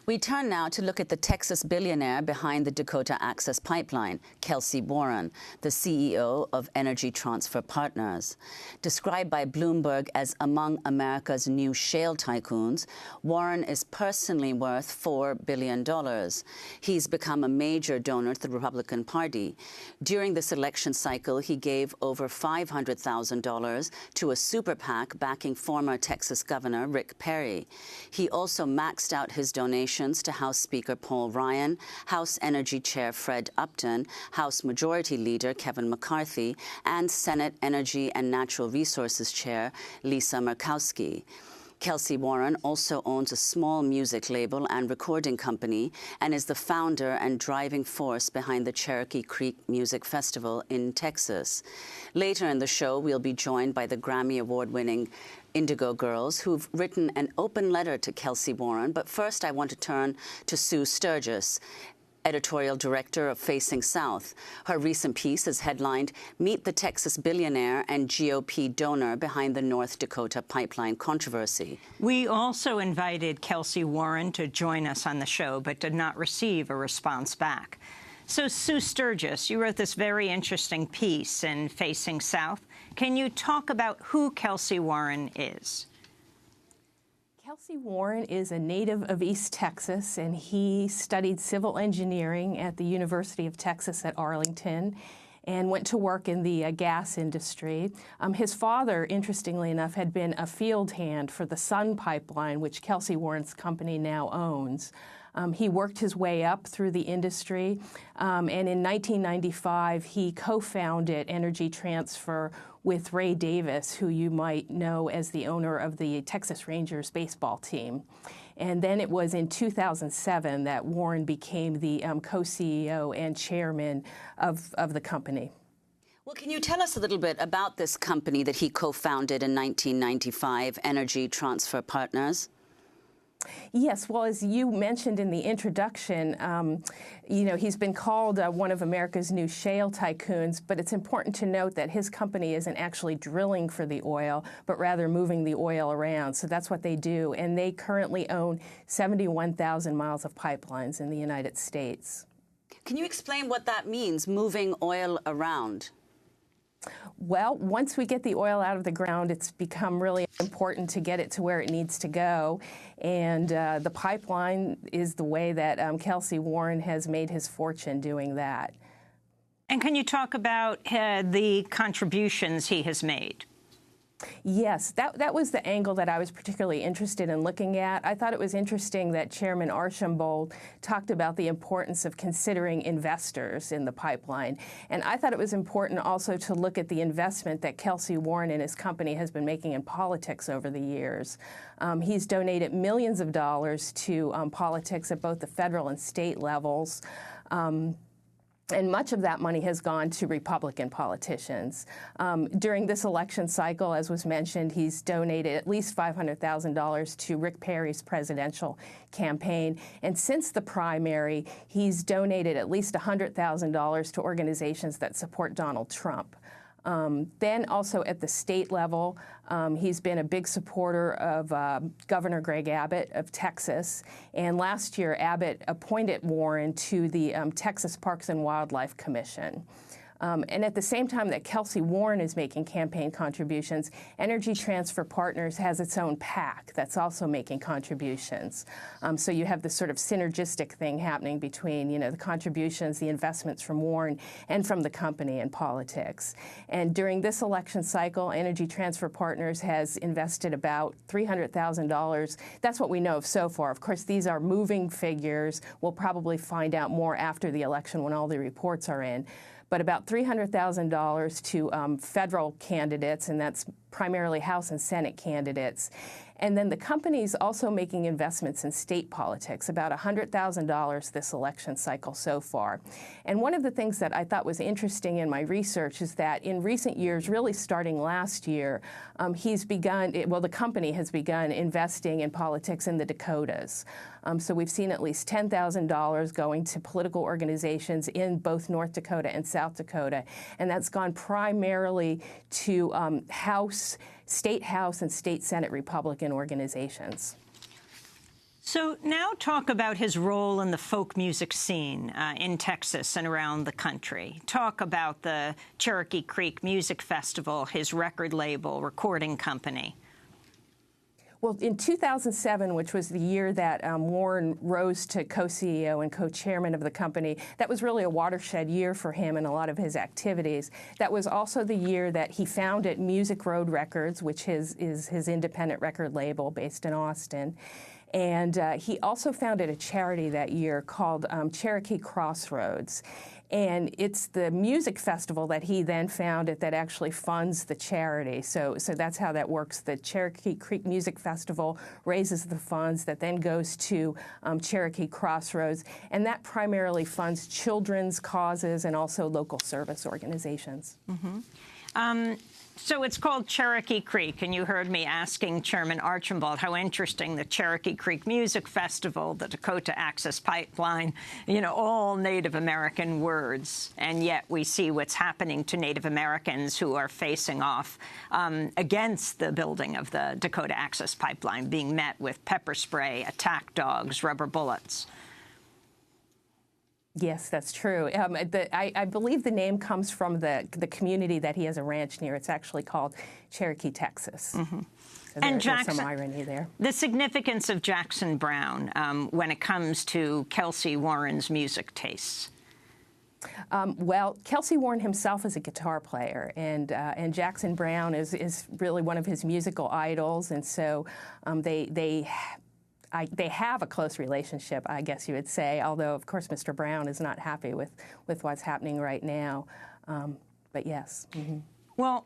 We turn now to look at the Texas billionaire behind the Dakota Access Pipeline, Kelcy Warren, the CEO of Energy Transfer Partners. Described by Bloomberg as among America's new shale tycoons, Warren is personally worth $4 billion. He's become a major donor to the Republican Party. During this election cycle, he gave over $500,000 to a super PAC backing former Texas Governor Rick Perry. He also maxed out his donations to House Speaker Paul Ryan, House Energy Chair Fred Upton, House Majority Leader Kevin McCarthy, and Senate Energy and Natural Resources Chair Lisa Murkowski. Kelcy Warren also owns a small music label and recording company and is the founder and driving force behind the Cherokee Creek Music Festival in Texas. Later in the show, we'll be joined by the Grammy Award-winning Indigo Girls, who've written an open letter to Kelcy Warren. But first, I want to turn to Sue Sturgis, editorial director of Facing South. Her recent piece is headlined, "Meet the Texas Billionaire and GOP Donor Behind the North Dakota Pipeline Controversy." We also invited Kelcy Warren to join us on the show, but did not receive a response back. So, Sue Sturgis, you wrote this very interesting piece in Facing South. Can you talk about who Kelcy Warren is? Kelcy Warren is a native of East Texas, and he studied civil engineering at the University of Texas at Arlington and went to work in the gas industry. His father, interestingly enough, had been a field hand for the Sun Pipeline, which Kelcy Warren's company now owns. He worked his way up through the industry, and in 1995, he co-founded Energy Transfer with Ray Davis, who you might know as the owner of the Texas Rangers baseball team. And then it was in 2007 that Warren became the co-CEO and chairman of the company. Well, can you tell us a little bit about this company that he co-founded in 1995, Energy Transfer Partners? Yes, well, as you mentioned in the introduction, he's been called one of America's new shale tycoons, but it's important to note that his company isn't actually drilling for the oil, but rather moving the oil around. So that's what they do, and they currently own 71,000 miles of pipelines in the United States. Can you explain what that means, moving oil around? Well, once we get the oil out of the ground, it's become really important to get it to where it needs to go. And the pipeline is the way that Kelcy Warren has made his fortune doing that. And can you talk about the contributions he has made? Yes, that was the angle that I was particularly interested in looking at. I thought it was interesting that Chairman Archambault talked about the importance of considering investors in the pipeline. And I thought it was important also to look at the investment that Kelcy Warren and his company has been making in politics over the years. He's donated millions of dollars to politics at both the federal and state levels. And much of that money has gone to Republican politicians. During this election cycle, as was mentioned, he's donated at least $500,000 to Rick Perry's presidential campaign. And since the primary, he's donated at least $100,000 to organizations that support Donald Trump. Then also at the state level, he's been a big supporter of Governor Greg Abbott of Texas. And last year, Abbott appointed Warren to the Texas Parks and Wildlife Commission. And at the same time that Kelcy Warren is making campaign contributions, Energy Transfer Partners has its own PAC that's also making contributions. So you have this sort of synergistic thing happening between, the contributions, the investments from Warren and from the company in politics. And during this election cycle, Energy Transfer Partners has invested about $300,000. That's what we know of so far. Of course, these are moving figures. We'll probably find out more after the election when all the reports are in. But about $300,000 to federal candidates, and that's primarily House and Senate candidates. And then the company's also making investments in state politics, about $100,000 this election cycle so far. And one of the things that I thought was interesting in my research is that in recent years, really starting last year, the company has begun investing in politics in the Dakotas. So we've seen at least $10,000 going to political organizations in both North Dakota and South Dakota, and that's gone primarily to State House and State Senate Republican organizations. So now talk about his role in the folk music scene in Texas and around the country. Talk about the Cherokee Creek Music Festival, his record label, recording company. Well, in 2007, which was the year that Warren rose to co-CEO and co-chairman of the company, that was really a watershed year for him and a lot of his activities. That was also the year that he founded Music Road Records, which is his independent record label based in Austin. And he also founded a charity that year called Cherokee Crossroads. And it's the music festival that he then founded that actually funds the charity. So that's how that works. The Cherokee Creek Music Festival raises the funds that then goes to Cherokee Crossroads. And that primarily funds children's causes and also local service organizations. Mm-hmm. So it's called Cherokee Creek, and you heard me asking Chairman Archambault how interesting the Cherokee Creek Music Festival, the Dakota Access Pipeline, all Native American words, and yet we see what's happening to Native Americans who are facing off against the building of the Dakota Access Pipeline, being met with pepper spray, attack dogs, rubber bullets. Yes, that's true. I believe the name comes from the community that he has a ranch near. It's actually called Cherokee, Texas. Mm-hmm. So there's some irony there. The significance of Jackson Browne when it comes to Kelcy Warren's music tastes. Well, Kelcy Warren himself is a guitar player, and Jackson Browne is really one of his musical idols, and so they have a close relationship, I guess you would say, although, of course, Mr. Browne is not happy with what's happening right now. But yes. Mm-hmm. Well.